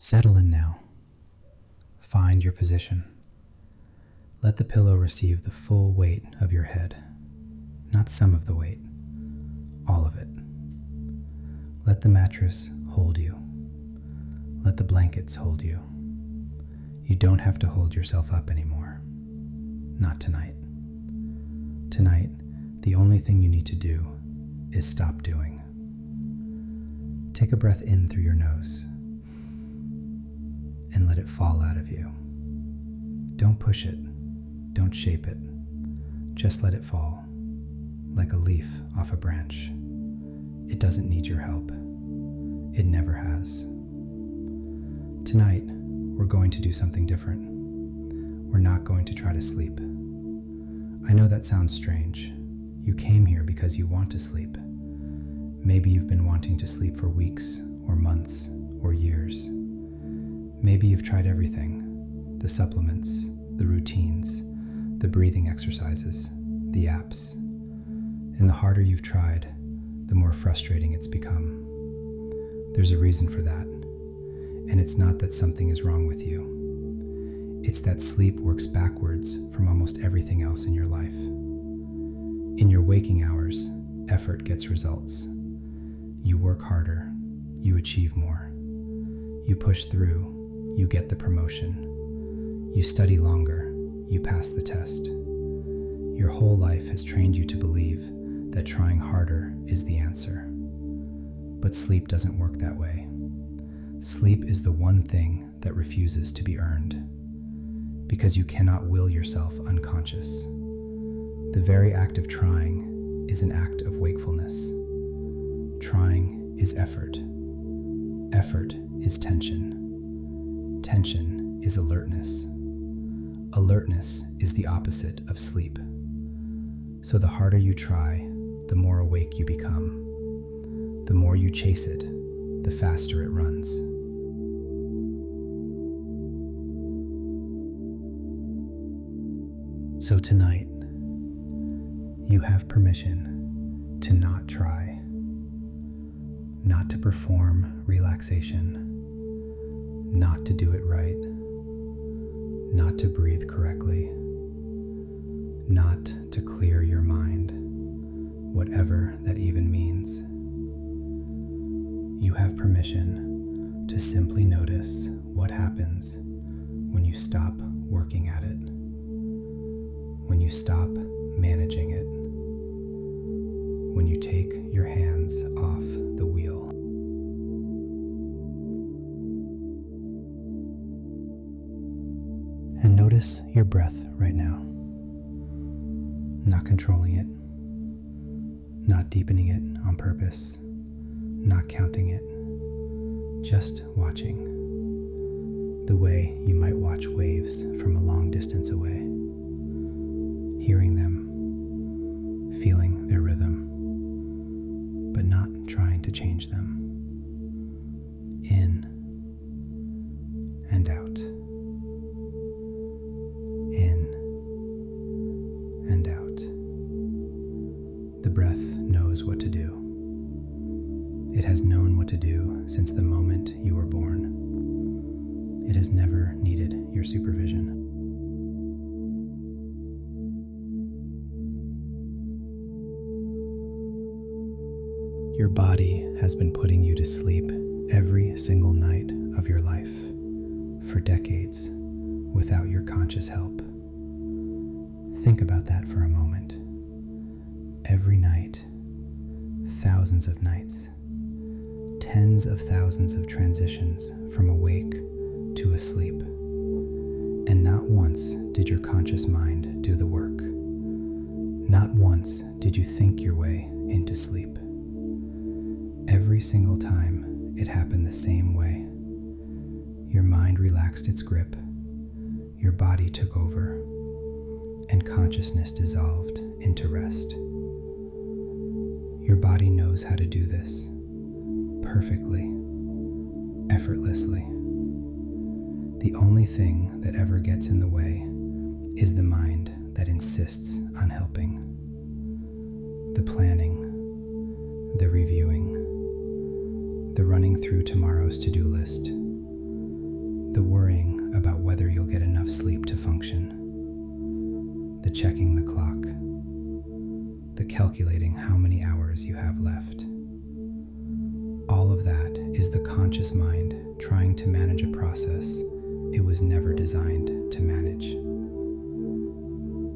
Settle in now. Find your position. Let the pillow receive the full weight of your head, not some of the weight, all of it. Let the mattress hold you. Let the blankets hold you. You don't have to hold yourself up anymore. Not tonight. Tonight, the only thing you need to do is stop doing. Take a breath in through your nose and let it fall out of you. Don't push it. Don't shape it. Just let it fall, like a leaf off a branch. It doesn't need your help. It never has. Tonight, we're going to do something different. We're not going to try to sleep. I know that sounds strange. You came here because you want to sleep. Maybe you've been wanting to sleep for weeks, or months, or years. Maybe you've tried everything, the supplements, the routines, the breathing exercises, the apps. And the harder you've tried, the more frustrating it's become. There's a reason for that, and it's not that something is wrong with you. It's that sleep works backwards from almost everything else in your life. In your waking hours, effort gets results. You work harder, you achieve more. You push through, you get the promotion. You study longer, you pass the test. Your whole life has trained you to believe that trying harder is the answer. But sleep doesn't work that way. Sleep is the one thing that refuses to be earned, because you cannot will yourself unconscious. The very act of trying is an act of wakefulness. Trying is effort. Effort is tension. Tension is alertness. Alertness is the opposite of sleep. So the harder you try, the more awake you become. The more you chase it, the faster it runs. So tonight, you have permission to not try, not to perform relaxation, not to do it right, not to breathe correctly, not to clear your mind, whatever that even means. You have permission to simply notice what happens when you stop working at it, when you stop managing it, when you take your hands off the wheel. And notice your breath right now. Not controlling it, not deepening it on purpose, not counting it, just watching, the way you might watch waves from a long distance away, hearing them, feeling their rhythm, but not trying to change them. In and out. In and out. The breath knows what to do. It has known what to do since the moment you were born. It has never needed your supervision. Your body has been putting you to sleep every single night of your life for decades without your conscious help. Think about that for a moment. Every night, thousands of nights, tens of thousands of transitions from awake to asleep. And not once did your conscious mind do the work. Not once did you think your way into sleep. Every single time, it happened the same way. Your mind relaxed its grip, your body took over, and consciousness dissolved into rest. Your body knows how to do this perfectly, effortlessly. The only thing that ever gets in the way is the mind that insists on helping. The planning, the reviewing, the running through tomorrow's to-do list, checking the clock, the calculating how many hours you have left. All of that is the conscious mind trying to manage a process it was never designed to manage.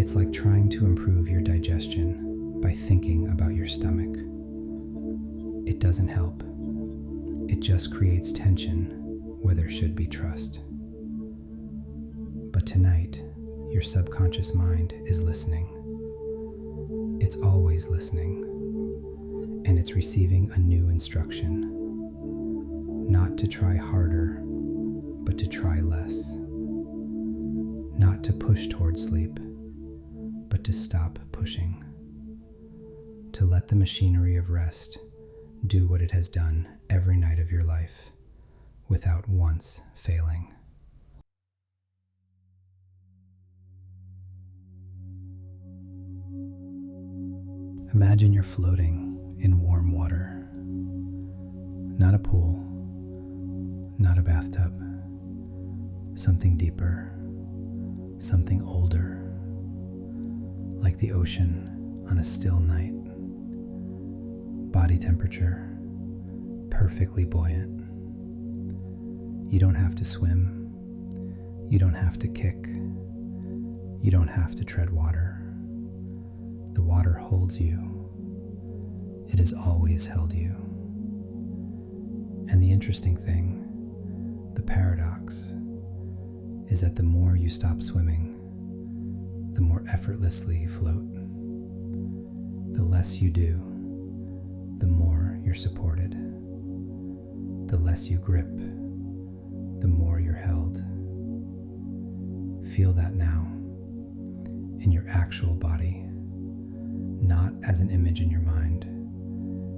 It's like trying to improve your digestion by thinking about your stomach. It doesn't help. It just creates tension where there should be trust. But tonight, your subconscious mind is listening. It's always listening, and it's receiving a new instruction. Not to try harder, but to try less. Not to push toward sleep, but to stop pushing. To let the machinery of rest do what it has done every night of your life, without once failing. Imagine you're floating in warm water. Not a pool, not a bathtub. Something deeper, something older, like the ocean on a still night. Body temperature, perfectly buoyant. You don't have to swim. You don't have to kick. You don't have to tread water. The water holds you. It has always held you. And the interesting thing, the paradox, is that the more you stop swimming, the more effortlessly you float. The less you do, the more you're supported. The less you grip, the more you're held. Feel that now, in your actual body, not as an image in your mind,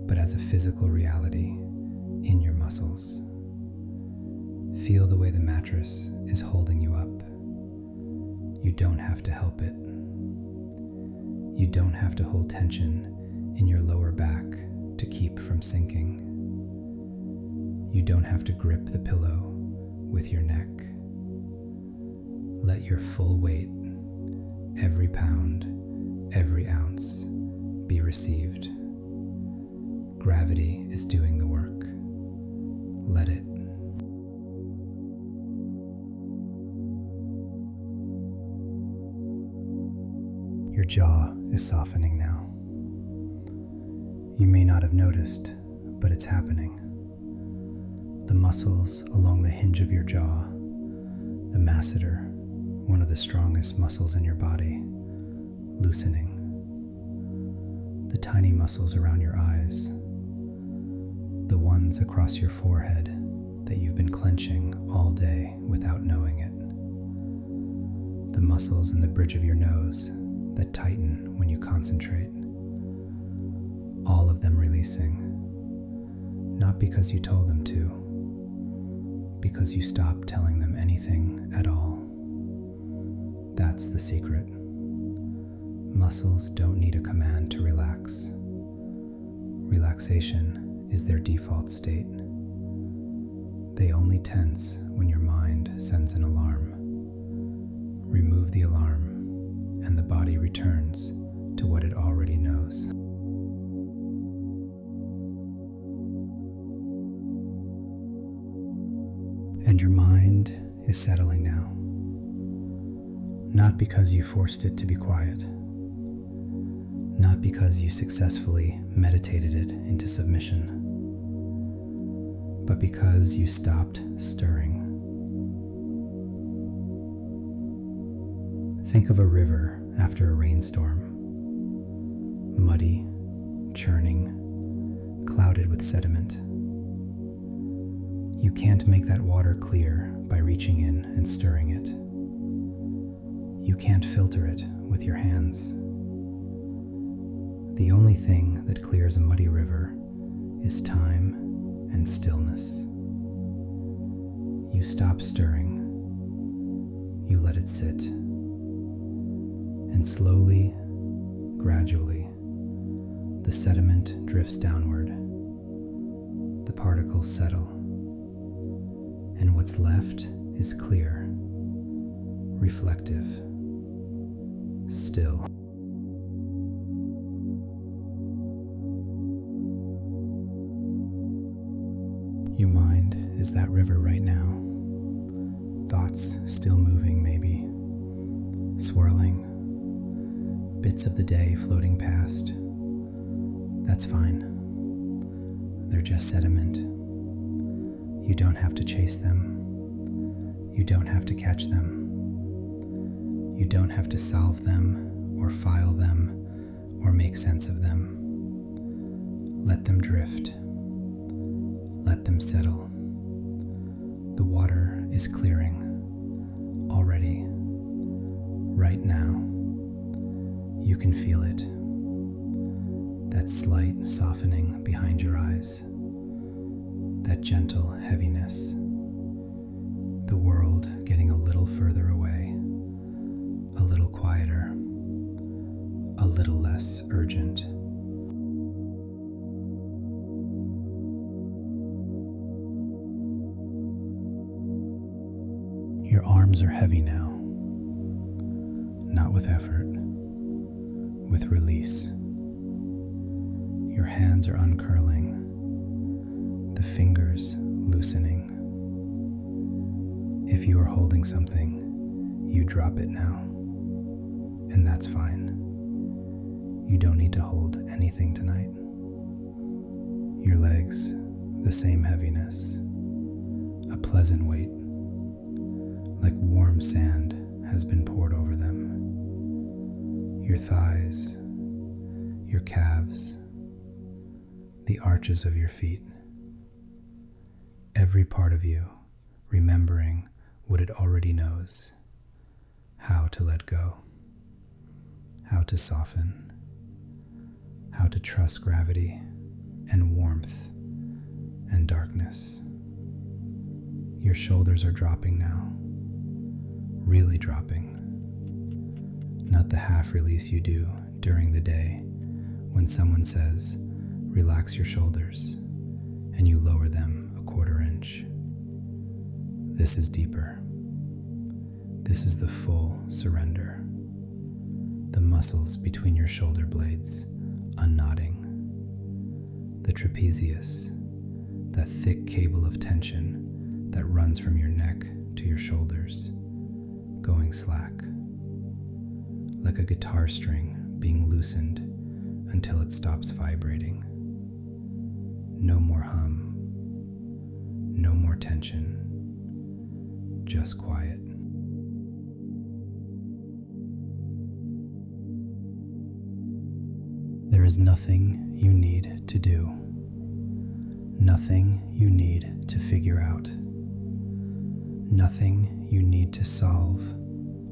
but as a physical reality in your muscles. Feel the way the mattress is holding you up. You don't have to help it. You don't have to hold tension in your lower back to keep from sinking. You don't have to grip the pillow with your neck. Let your full weight, every pound, every ounce, be received. Gravity is doing the work. Let it. Your jaw is softening now. You may not have noticed, but it's happening. The muscles along the hinge of your jaw, the masseter, one of the strongest muscles in your body, loosening. The tiny muscles around your eyes, the ones across your forehead that you've been clenching all day without knowing it. The muscles in the bridge of your nose that tighten when you concentrate. All of them releasing, not because you told them to, because you stopped telling them anything at all. That's the secret. Muscles don't need a command to relax. Relaxation is their default state. They only tense when your mind sends an alarm. Remove the alarm, and the body returns to what it already knows. And your mind is settling now. Not because you forced it to be quiet. Not because you successfully meditated it into submission. But because you stopped stirring. Think of a river after a rainstorm. Muddy, churning, clouded with sediment. You can't make that water clear by reaching in and stirring it. You can't filter it with your hands. The only thing that clears a muddy river is time and stillness. You stop stirring. You let it sit. And slowly, gradually, the sediment drifts downward. The particles settle. And what's left is clear, reflective, still. Your mind is that river right now. Thoughts still moving, maybe, swirling, bits of the day floating past. That's fine. They're just sediment. You don't have to chase them. You don't have to catch them. You don't have to solve them or file them or make sense of them. Let them drift. Let them settle. The water is clearing already, right now. You can feel it. That slight softening behind your eyes. That gentle heaviness. The world getting a little further away, a little quieter, a little less urgent. Your arms are heavy now, not with effort, with release. Your hands are uncurling, the fingers loosening. If you are holding something, you drop it now, and that's fine. You don't need to hold anything tonight. Your legs, the same heaviness, a pleasant weight, like warm sand has been poured over them. Your thighs, your calves, the arches of your feet. Every part of you remembering what it already knows, how to let go, how to soften, how to trust gravity and warmth and darkness. Your shoulders are dropping now, really dropping. Not the half release you do during the day when someone says, relax your shoulders, and you lower them a quarter inch. This is deeper. This is the full surrender. The muscles between your shoulder blades unknotting. The trapezius, that thick cable of tension that runs from your neck to your shoulders, going slack. Like a guitar string being loosened until it stops vibrating. No more hum, no more tension, just quiet. There is nothing you need to do, nothing you need to figure out, nothing you need to solve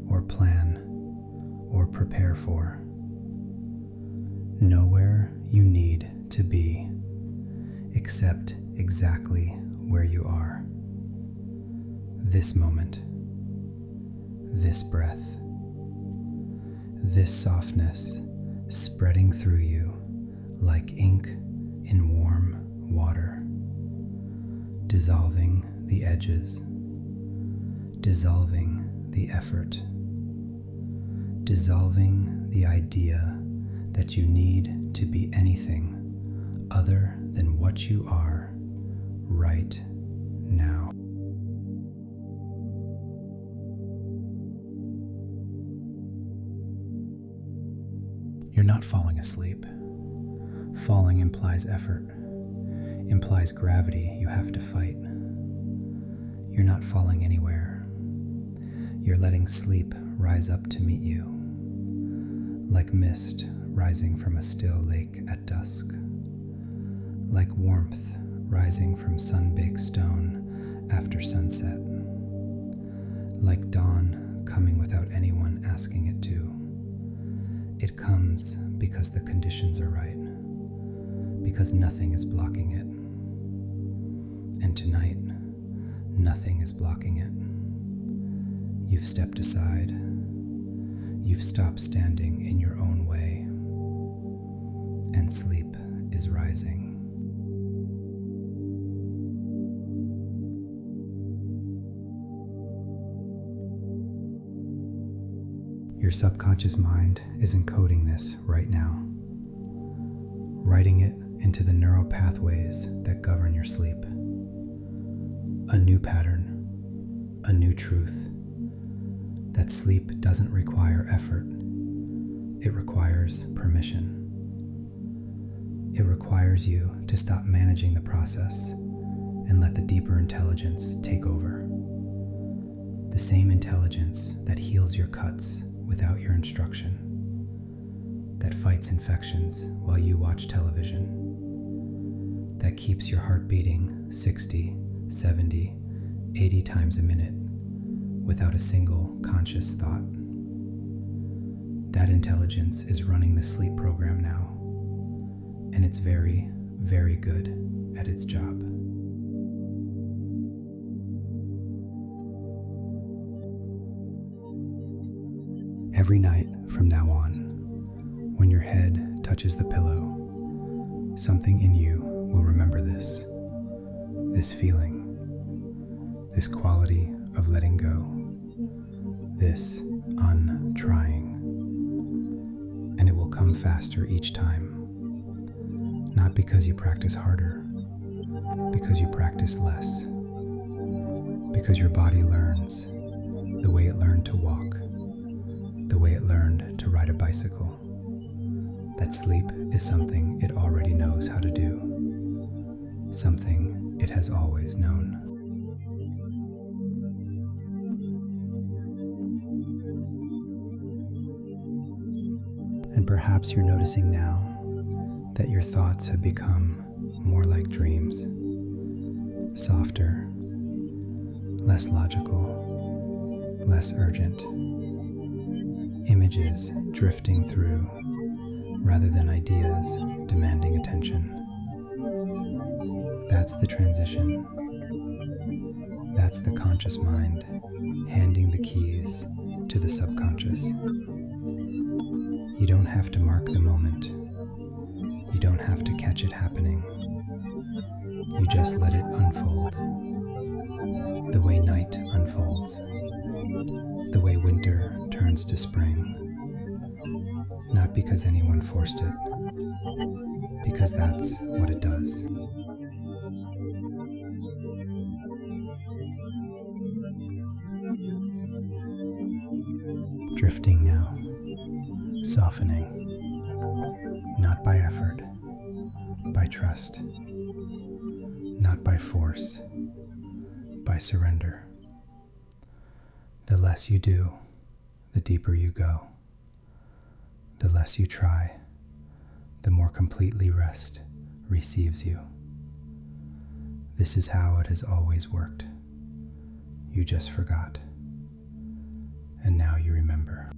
or plan or prepare for. Nowhere you need to be, except exactly where you are. This moment, this breath, this softness spreading through you like ink in warm water, dissolving the edges, dissolving the effort, dissolving the idea that you need to be anything other than what you are right now. You're not falling asleep. Falling implies effort, implies gravity you have to fight. You're not falling anywhere. You're letting sleep rise up to meet you, like mist rising from a still lake at dusk, like warmth rising from sun-baked stone after sunset, like dawn coming without anyone asking it to. It comes because the conditions are right, because nothing is blocking it. And tonight, nothing is blocking it. You've stepped aside. You've stopped standing in your own way. And sleep is rising. Your subconscious mind is encoding this right now, writing it into the neural pathways that govern your sleep. A new pattern, a new truth, that sleep doesn't require effort, it requires permission. It requires you to stop managing the process and let the deeper intelligence take over. The same intelligence that heals your cuts without your instruction, that fights infections while you watch television, that keeps your heart beating 60, 70, 80 times a minute without a single conscious thought. That intelligence is running the sleep program now, and it's very, very good at its job. Every night from now on, when your head touches the pillow, something in you will remember this feeling, this quality of letting go, this untrying. And it will come faster each time, not because you practice harder, because you practice less, because your body learns the way it learned to walk, the way it learned to ride a bicycle, that sleep is something it already knows how to do, something it has always known. And perhaps you're noticing now that your thoughts have become more like dreams, softer, less logical, less urgent. Images drifting through rather than ideas demanding attention. That's the transition. That's the conscious mind handing the keys to the subconscious. You don't have to mark the moment. You don't have to catch it happening. You just let it unfold. The way night unfolds. The way winter turns to spring. Not because anyone forced it, because that's what it does. Drifting now, softening, not by effort, by trust, not by force, by surrender. The less you do, the deeper you go. The less you try, the more completely rest receives you. This is how it has always worked. You just forgot. And now you remember.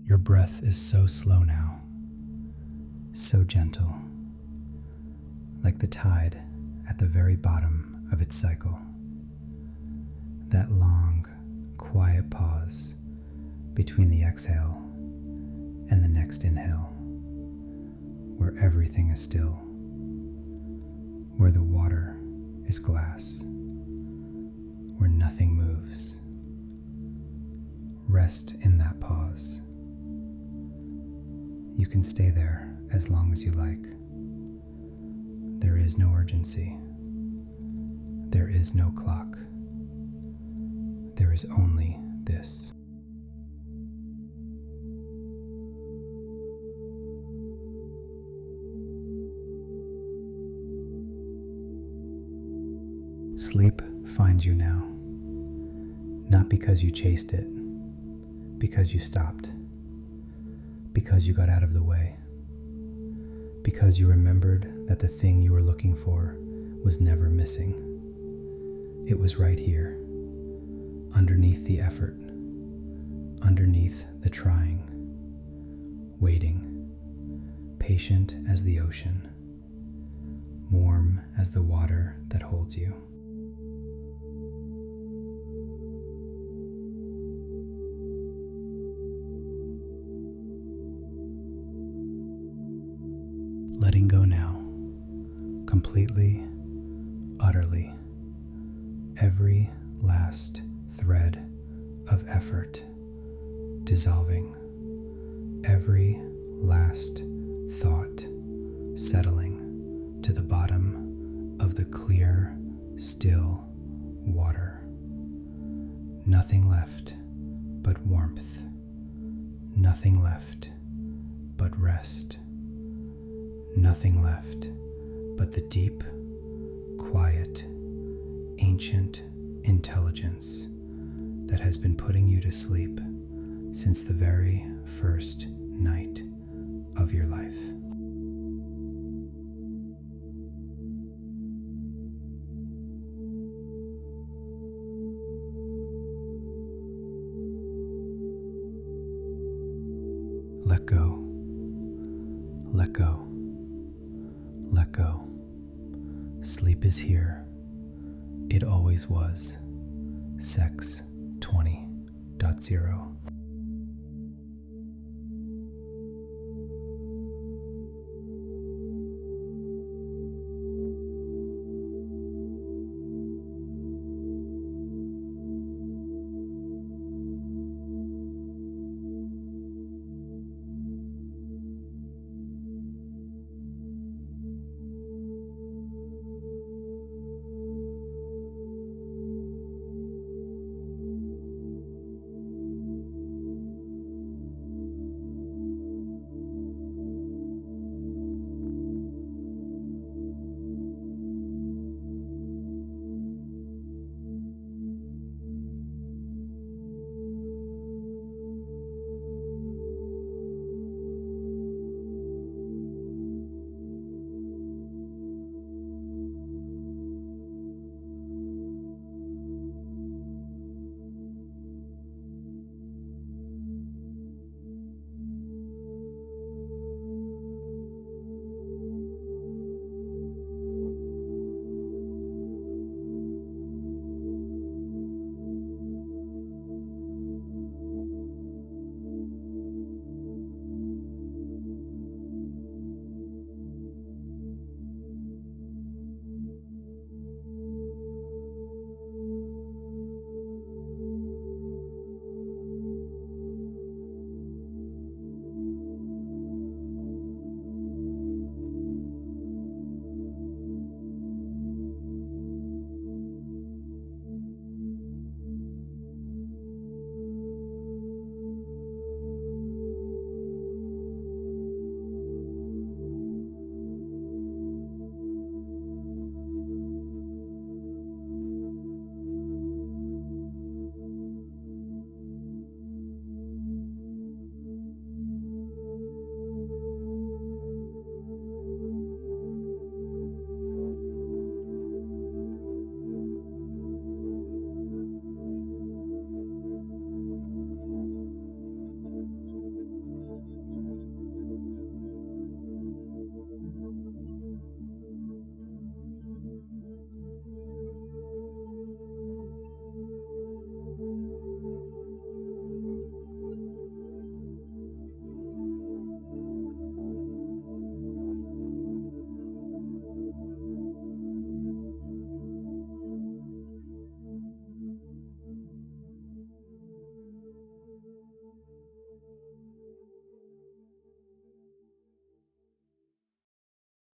Your breath is so slow now, so gentle, like the tide at the very bottom of its cycle. That long, quiet pause between the exhale and the next inhale, where everything is still, where the water is glass, where nothing moves. Rest in that pause. You can stay there as long as you like. There is no urgency. There is no clock. There is only this. Sleep finds you now, not because you chased it, because you stopped, because you got out of the way, because you remembered that the thing you were looking for was never missing. It was right here, underneath the effort, underneath the trying, waiting, patient as the ocean, warm as the water that holds you. Letting go now, completely, utterly. Every last thread of effort dissolving. Every last thought settling to the bottom of the clear, still water. Nothing left but warmth. Nothing left but rest. Nothing left but the deep, quiet, ancient intelligence that has been putting you to sleep since the very first night of your life. Let go, let go, let go. Sleep is here. It always was. Sex 20.0.